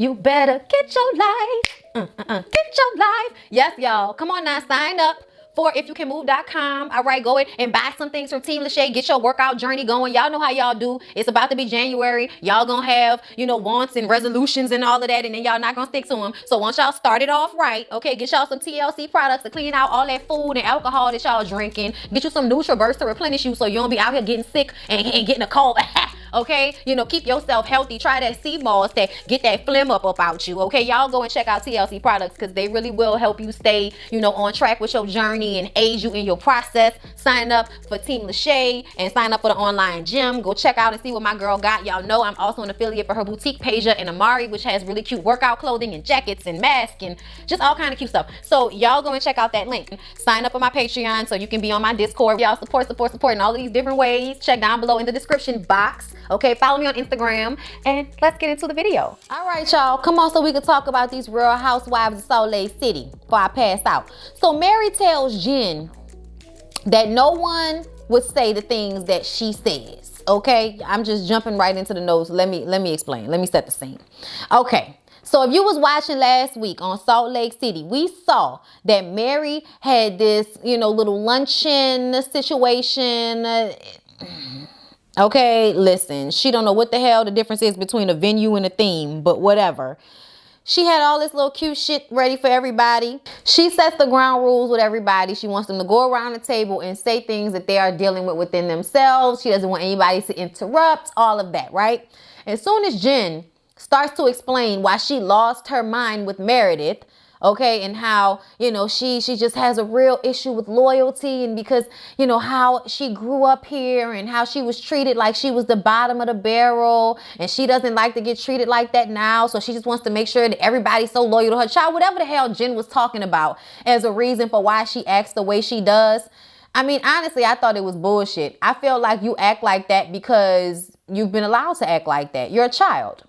You better get your life. Get your life. Yes, y'all. Come on now, sign up for ifyoucanmove.com. All right, go in and buy some things from Team LASHAE. Get your workout journey going. Y'all know how y'all do. It's about to be January. Y'all gonna have, wants and resolutions and all of that, and then y'all not gonna stick to them. So once y'all start it off right, okay, get y'all some TLC products to clean out all that food and alcohol that y'all drinking. Get you some NutriBurst to replenish you so you don't be out here getting sick and getting a cold. Okay, keep yourself healthy. Try that sea moss that get that phlegm up out you. Okay, y'all go and check out TLC products because they really will help you stay, on track with your journey and aid you in your process. Sign up for Team LASHAE and sign up for the online gym. Go check out and see what my girl got. Y'all know I'm also an affiliate for her boutique, Pasia and Amari, which has really cute workout clothing and jackets and masks and just all kind of cute stuff. So y'all go and check out that link. Sign up on my Patreon so you can be on my Discord. Y'all support in all of these different ways. Check down below in the description box. Okay, follow me on Instagram and let's get into the video. All right, y'all, come on so we can talk about these Real Housewives of Salt Lake City before I pass out. So Mary tells Jen that no one would say the things that she says. Okay, I'm just jumping right into the notes. Let me explain. Let me set the scene. Okay. So if you was watching last week on Salt Lake City, we saw that Mary had this, little luncheon situation. Okay, listen, she don't know what the hell the difference is between a venue and a theme, but whatever. She had all this little cute shit ready for everybody. She sets the ground rules with everybody. She wants them to go around the table and say things that they are dealing with within themselves. She doesn't want anybody to interrupt, all of that, right? As soon as Jen starts to explain why she lost her mind with Meredith, okay, and how, she just has a real issue with loyalty, and because, how she grew up here and how she was treated like she was the bottom of the barrel, and she doesn't like to get treated like that now, so she just wants to make sure that everybody's so loyal to her child. Whatever the hell Jen was talking about as a reason for why she acts the way she does. I mean, honestly, I thought it was bullshit. I feel like you act like that because you've been allowed to act like that. You're a child.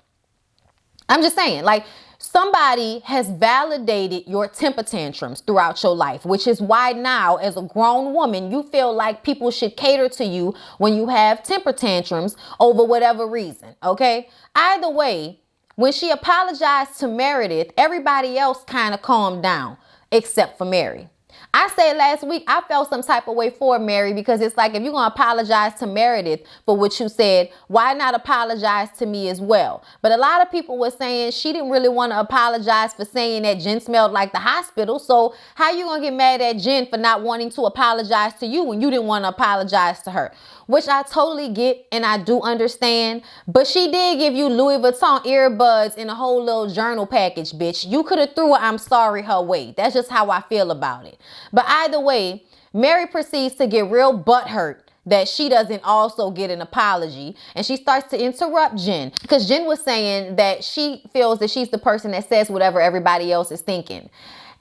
I'm just saying, like, somebody has validated your temper tantrums throughout your life, which is why now, as a grown woman, you feel like people should cater to you when you have temper tantrums over whatever reason, okay? Either way, when she apologized to Meredith, everybody else kind of calmed down, except for Mary. I said last week, I felt some type of way for Mary because it's like, if you're going to apologize to Meredith for what you said, why not apologize to me as well? But a lot of people were saying she didn't really want to apologize for saying that Jen smelled like the hospital. So how you going to get mad at Jen for not wanting to apologize to you when you didn't want to apologize to her? Which I totally get and I do understand. But she did give you Louis Vuitton earbuds in a whole little journal package, bitch. You could have threw a I'm sorry her way. That's just how I feel about it. But either way, Mary proceeds to get real butthurt that she doesn't also get an apology. And she starts to interrupt Jen because Jen was saying that she feels that she's the person that says whatever everybody else is thinking.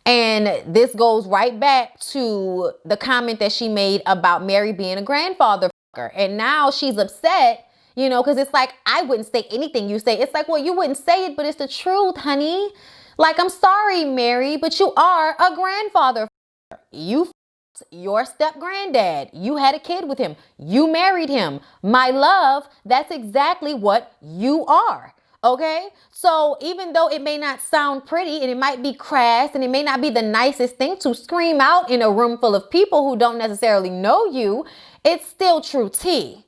And this goes right back to the comment that she made about Mary being a grandfather fucker. And now she's upset, because it's like, I wouldn't say anything you say. It's like, well, you wouldn't say it, but it's the truth, honey. Like, I'm sorry, Mary, but you are a grandfather fucker. You your step granddad. You had a kid with him. You married him. My love, that's exactly what you are. Okay, so even though it may not sound pretty and it might be crass and it may not be the nicest thing to scream out in a room full of people who don't necessarily know you, it's still true tea.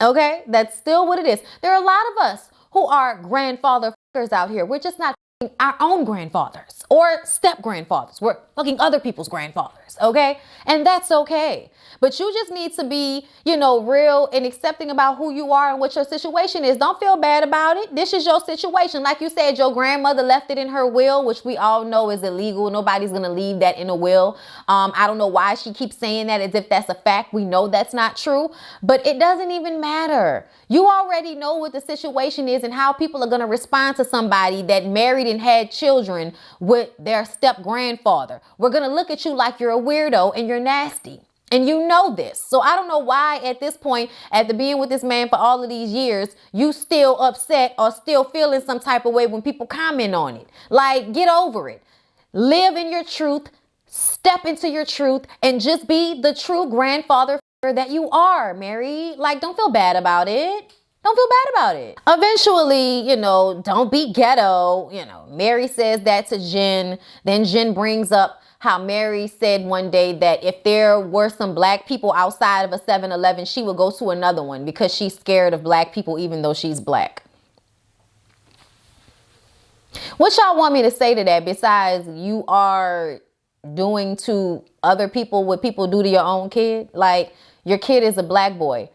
Okay, that's still what it is. There are a lot of us who are grandfather fuckers out here. We're just not our own grandfathers or step grandfathers. We're fucking other people's grandfathers. Okay, and that's okay. But you just need to be, real and accepting about who you are and what your situation is. Don't feel bad about it. This is your situation. Like you said, your grandmother left it in her will, which we all know is illegal. Nobody's going to leave that in a will. I don't know why she keeps saying that as if that's a fact. We know that's not true, but it doesn't even matter. You already know what the situation is and how people are going to respond to somebody that married and had children with their step grandfather. We're going to look at you like you're a weirdo and you're nasty. And you know this. So I don't know why at this point, after being with this man for all of these years, you still upset or still feeling some type of way when people comment on it. Like, get over it. Live in your truth. Step into your truth and just be the true grandfather that you are, Mary. Like, don't feel bad about it. Don't feel bad about it. Eventually, you know, don't be ghetto. You know, Mary says that to Jen. Then Jen brings up how Mary said one day that if there were some black people outside of a 7-Eleven, she would go to another one because she's scared of black people even though she's black. What y'all want me to say to that besides you are doing to other people what people do to your own kid? Like, your kid is a black boy.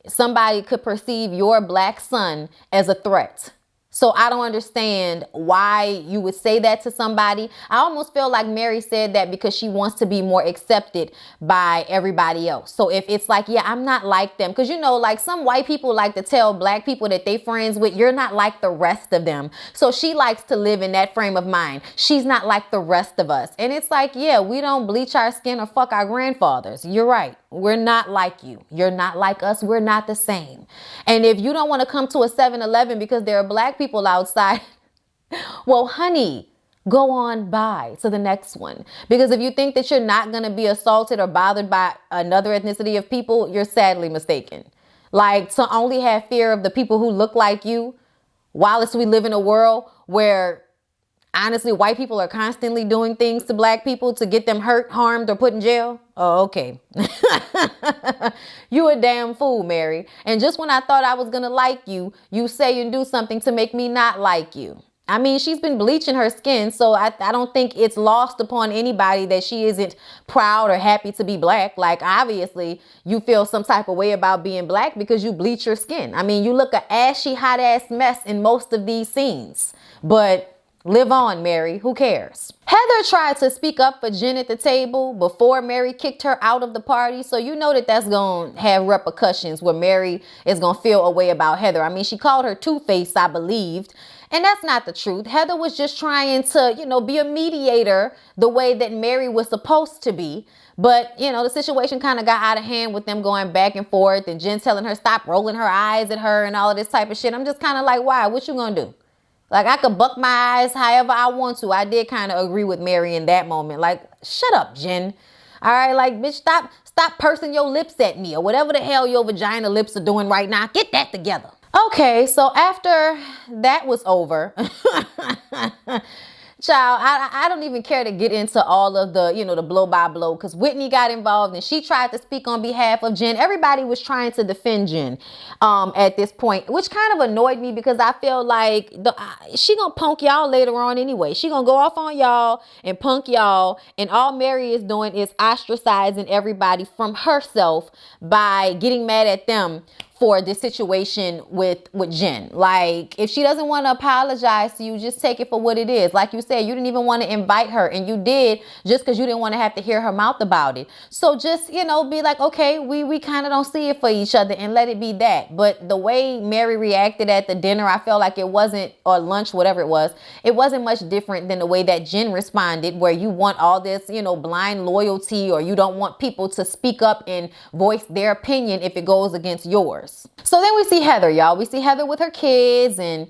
Somebody could perceive your black son as a threat. So I don't understand why you would say that to somebody. I almost feel like Mary said that because she wants to be more accepted by everybody else. So if it's like, yeah, I'm not like them. Because, you know, like some white people like to tell black people that they friends with, you're not like the rest of them. So she likes to live in that frame of mind. She's not like the rest of us. And it's like, yeah, we don't bleach our skin or fuck our grandfathers. You're right. We're not like you. You're not like us. We're not the same. And if you don't want to come to a 7-Eleven because there are black people outside, well, honey, go on by to the next one. Because if you think that you're not going to be assaulted or bothered by another ethnicity of people, you're sadly mistaken. Like, to only have fear of the people who look like you, whilst we live in a world where honestly, white people are constantly doing things to black people to get them hurt, harmed, or put in jail. Oh, okay. You a damn fool, Mary. And just when I thought I was going to like you, you say and do something to make me not like you. I mean, she's been bleaching her skin, so I don't think it's lost upon anybody that she isn't proud or happy to be black. Like, obviously, you feel some type of way about being black because you bleach your skin. I mean, you look an ashy, hot-ass mess in most of these scenes. But live on, Mary. Who cares? Heather tried to speak up for Jen at the table before Mary kicked her out of the party. So you know that that's going to have repercussions where Mary is going to feel a way about Heather. I mean, she called her two-faced, I believed. And that's not the truth. Heather was just trying to, you know, be a mediator the way that Mary was supposed to be. But, you know, the situation kind of got out of hand with them going back and forth and Jen telling her stop rolling her eyes at her and all of this type of shit. I'm just kind of like, why? What you going to do? Like, I could buck my eyes however I want to. I did kind of agree with Mary in that moment. Like, shut up, Jen. All right, like, bitch, stop pursing your lips at me or whatever the hell your vagina lips are doing right now. Get that together. Okay, so after that was over, child, I don't even care to get into all of the, you know, the blow by blow because Whitney got involved and she tried to speak on behalf of Jen. Everybody was trying to defend Jen at this point, which kind of annoyed me because I feel like she gonna punk y'all later on anyway. She gonna go off on y'all and punk y'all, and all Mary is doing is ostracizing everybody from herself by getting mad at them for this situation with Jen. Like, if she doesn't want to apologize to you, just take it for what it is. Like you said, you didn't even want to invite her, and you did just because you didn't want to have to hear her mouth about it. So just, you know, be like, okay, we kind of don't see it for each other and let it be that. But the way Mary reacted at the dinner, I felt like it wasn't, or lunch, whatever it wasn't much different than the way that Jen responded, where you want all this, you know, blind loyalty, or you don't want people to speak up and voice their opinion if it goes against yours. So then we see Heather, y'all. We see Heather with her kids, and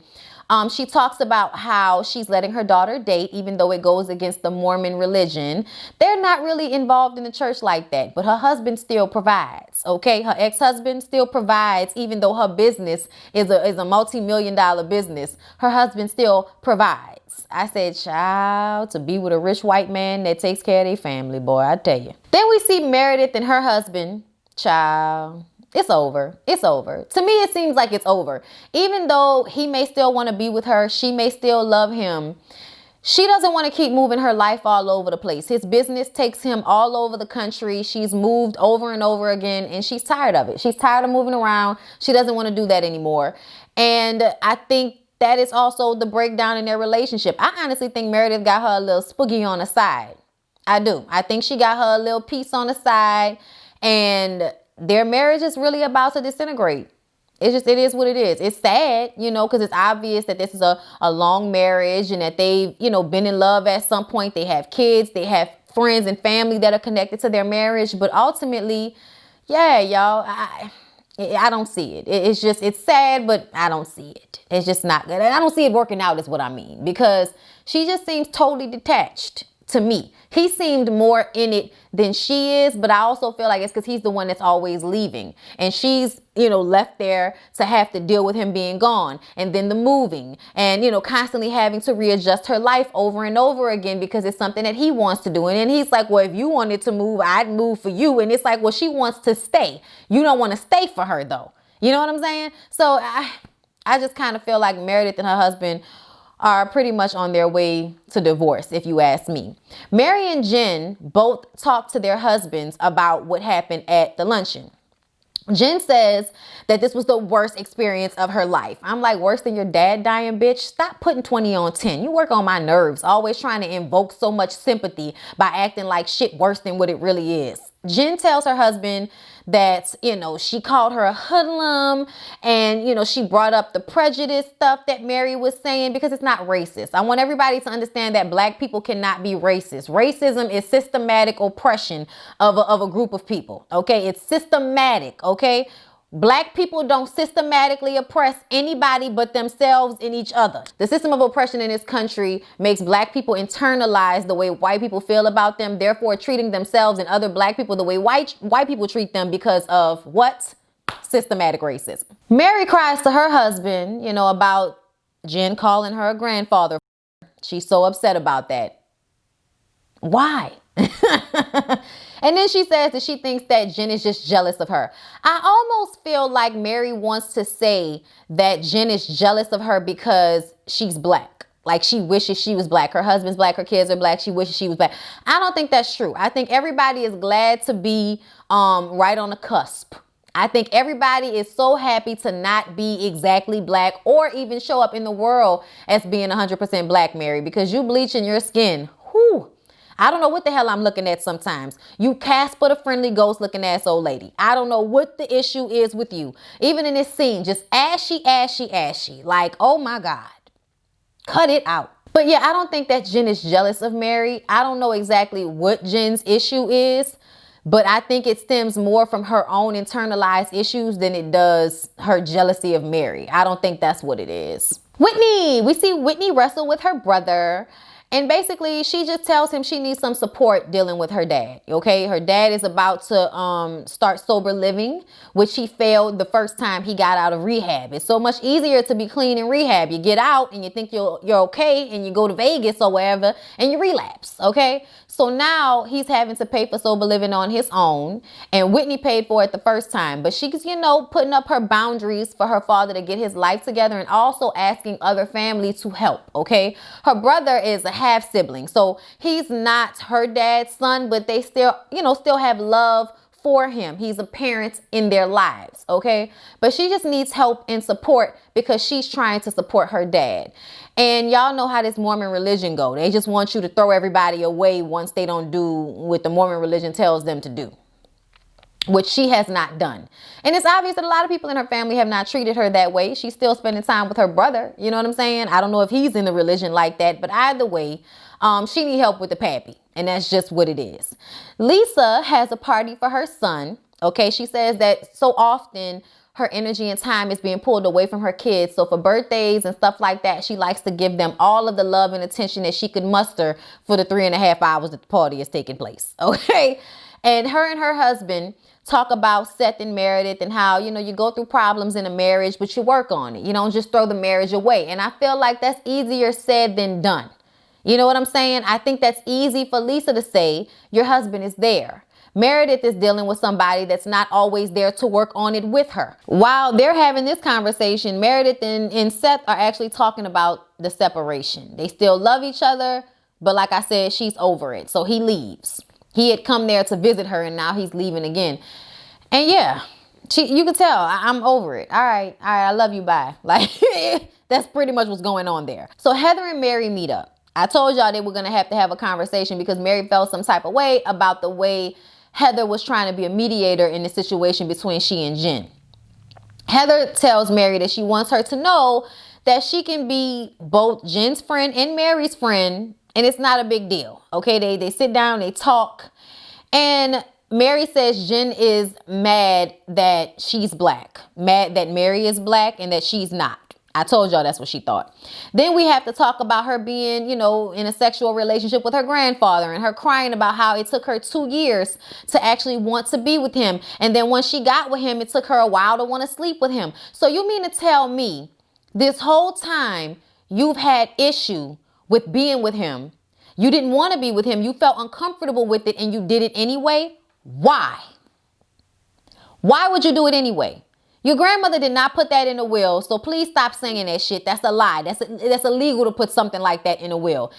she talks about how she's letting her daughter date, even though it goes against the Mormon religion. They're not really involved in the church like that, but her husband still provides, okay? Her ex-husband still provides, even though her business is a multi-million-dollar business. Her husband still provides. I said, child, to be with a rich white man that takes care of their family, boy, I tell you. Then we see Meredith and her husband, child. It's over. It's over. To me, it seems like it's over. Even though he may still want to be with her, she may still love him. She doesn't want to keep moving her life all over the place. His business takes him all over the country. She's moved over and over again, and she's tired of it. She's tired of moving around. She doesn't want to do that anymore. And I think that is also the breakdown in their relationship. I honestly think Meredith got her a little spooky on the side. I do. I think she got her a little piece on the side, and their marriage is really about to disintegrate. It is what it is. It's sad, you know, because it's obvious that this is a long marriage and that they've, you know, been in love at some point. They have kids, they have friends and family that are connected to their marriage. But ultimately, yeah, y'all, I don't see it. It's sad, but I don't see it. It's just not good. I don't see it working out is what I mean, because she just seems totally detached to me. He seemed more in it than she is, but I also feel like it's because he's the one that's always leaving. And she's, left there to have to deal with him being gone. And then the moving and, constantly having to readjust her life over and over again because it's something that he wants to do. And then he's like, well, if you wanted to move, I'd move for you. And it's like, well, she wants to stay. You don't want to stay for her, though. You know what I'm saying? So I just kind of feel like Meredith and her husband are pretty much on their way to divorce, if you ask me. Mary and Jen both talked to their husbands about what happened at the luncheon. Jen says that this was the worst experience of her life. I'm like, worse than your dad dying, bitch? Stop putting 20 on 10. You work on my nerves, always trying to invoke so much sympathy by acting like shit worse than what it really is. Jen tells her husband that, she called her a hoodlum and, she brought up the prejudice stuff that Mary was saying because it's not racist. I want everybody to understand that black people cannot be racist. Racism is systematic oppression of a group of people. Okay. It's systematic. Okay. Black people don't systematically oppress anybody but themselves and each other. The system of oppression in this country makes black people internalize the way white people feel about them, therefore treating themselves and other black people the way white people treat them because of what? Systematic racism. Mary cries to her husband, about Jen calling her a grandfather. She's so upset about that. Why? And then she says that she thinks that Jen is just jealous of her. I almost feel like Mary wants to say that Jen is jealous of her because she's black. Like she wishes she was black. Her husband's black. Her kids are black. She wishes she was black. I don't think that's true. I think everybody is glad to be right on the cusp. I think everybody is so happy to not be exactly black or even show up in the world as being 100% black, Mary, because you bleaching your skin. Whew. I don't know what the hell I'm looking at sometimes. You Casper the friendly ghost looking ass old lady. I don't know what the issue is with you. Even in this scene, just ashy, ashy, ashy. Like, oh my God. Cut it out. But yeah, I don't think that Jen is jealous of Mary. I don't know exactly what Jen's issue is, but I think it stems more from her own internalized issues than it does her jealousy of Mary. I don't think that's what it is. Whitney, we see Whitney wrestle with her brother. And basically, she just tells him she needs some support dealing with her dad. Okay, her dad is about to start sober living, which he failed the first time he got out of rehab. It's so much easier to be clean in rehab. You get out and you think you're okay, and you go to Vegas or wherever and you relapse. Okay, so now he's having to pay for sober living on his own, and Whitney paid for it the first time. But she's putting up her boundaries for her father to get his life together, and also asking other families to help. Okay, her brother is a half sibling, so he's not her dad's son, but they still have love for him. He's a parent in their lives. Okay, but she just needs help and support because she's trying to support her dad. And y'all know how this Mormon religion go. They just want you to throw everybody away once they don't do what the Mormon religion tells them to do, which she has not done. And it's obvious that a lot of people in her family have not treated her that way. She's still spending time with her brother. You know what I'm saying? I don't know if he's in the religion like that, but either way, she need help with the pappy. And that's just what it is. Lisa has a party for her son. Okay, she says that so often her energy and time is being pulled away from her kids. So for birthdays and stuff like that, she likes to give them all of the love and attention that she could muster for the 3.5 hours that the party is taking place. Okay, and her husband talk about Seth and Meredith and how, you go through problems in a marriage, but you work on it. You don't just throw the marriage away. And I feel like that's easier said than done. You know what I'm saying? I think that's easy for Lisa to say. Your husband is there. Meredith is dealing with somebody that's not always there to work on it with her. While they're having this conversation, Meredith and Seth are actually talking about the separation. They still love each other, but like I said, she's over it. So he leaves. He had come there to visit her, and now he's leaving again. And yeah, you can tell I'm over it. All right, I love you, bye. Like, that's pretty much what's going on there. So Heather and Mary meet up. I told y'all they were going to have a conversation because Mary felt some type of way about the way Heather was trying to be a mediator in the situation between she and Jen. Heather tells Mary that she wants her to know that she can be both Jen's friend and Mary's friend, and it's not a big deal. Okay, they sit down, they talk, and Mary says Jen is mad that she's black, mad that Mary is black and that she's not. I told y'all that's what she thought. Then we have to talk about her being, you know, in a sexual relationship with her grandfather and her crying about how it took her 2 years to actually want to be with him. And then when she got with him, it took her a while to want to sleep with him. So you mean to tell me this whole time you've had issue with being with him? You didn't want to be with him. You felt uncomfortable with it and you did it anyway. Why? Why would you do it anyway? Your grandmother did not put that in a will, so please stop saying that shit. That's a lie. That's illegal to put something like that in a will.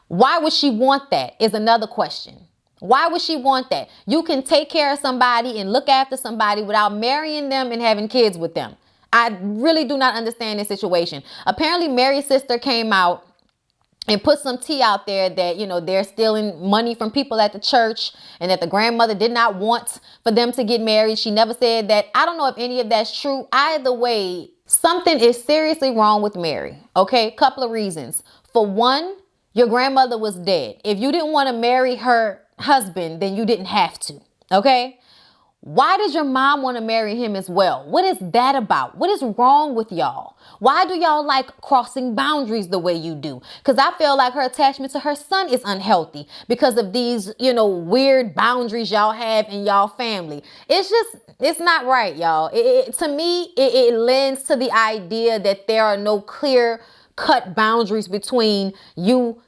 Why would she want that is another question. Why would she want that? You can take care of somebody and look after somebody without marrying them and having kids with them. I really do not understand this situation. Apparently, Mary's sister came out and put some tea out there that, you know, they're stealing money from people at the church and that the grandmother did not want for them to get married. She never said that. I don't know if any of that's true. Either way, something is seriously wrong with Mary. Okay, couple of reasons. For one, your grandmother was dead. If you didn't want to marry her husband, then you didn't have to. Okay. Why does your mom want to marry him as well? What is that about? What is wrong with y'all? Why do y'all like crossing boundaries the way you do? Because I feel like her attachment to her son is unhealthy because of these, you know, weird boundaries y'all have in y'all family. It's not right, y'all. To me, it lends to the idea that there are no clear cut boundaries between you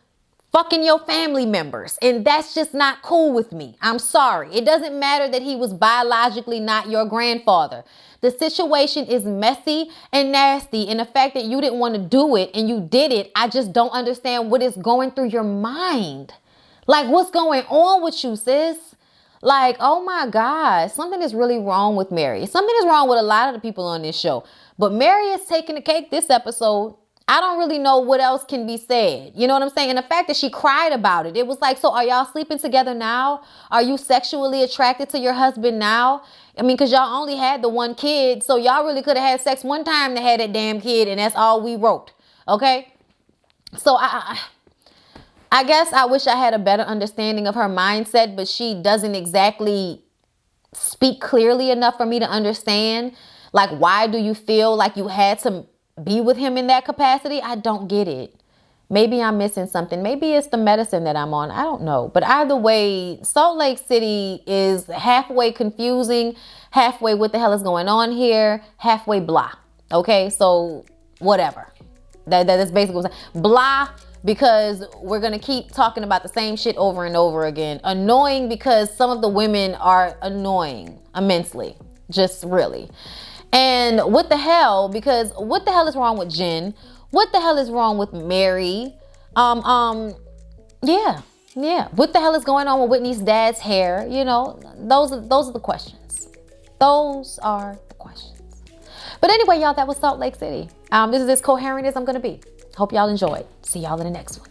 fucking your family members. And that's just not cool with me. I'm sorry. It doesn't matter that he was biologically not your grandfather. The situation is messy and nasty. And the fact that you didn't want to do it and you did it, I just don't understand what is going through your mind. Like, what's going on with you, sis? Like, oh my God, something is really wrong with Mary. Something is wrong with a lot of the people on this show. But Mary is taking the cake this episode. I don't really know what else can be said. You know what I'm saying? And the fact that she cried about it, it was like, so are y'all sleeping together now? Are you sexually attracted to your husband now? I mean, because y'all only had the one kid, so y'all really could have had sex one time to have that damn kid, and that's all we wrote. Okay? So I guess I wish I had a better understanding of her mindset, but she doesn't exactly speak clearly enough for me to understand. Like, why do you feel like you had to be with him in that capacity? I don't get it. Maybe I'm missing something. Maybe it's the medicine that I'm on. I don't know. But either way, Salt Lake City is halfway confusing, halfway what the hell is going on here, halfway blah. Okay, so whatever. That is basically what I'm saying. Blah, because we're going to keep talking about the same shit over and over again. Annoying because some of the women are annoying immensely. Just really. And what the hell? Because what the hell is wrong with Jen? What the hell is wrong with Mary? Yeah. What the hell is going on with Whitney's dad's hair? You know, those are the questions. Those are the questions. But anyway, y'all, that was Salt Lake City. This is as coherent as I'm gonna be. Hope y'all enjoyed. See y'all in the next one.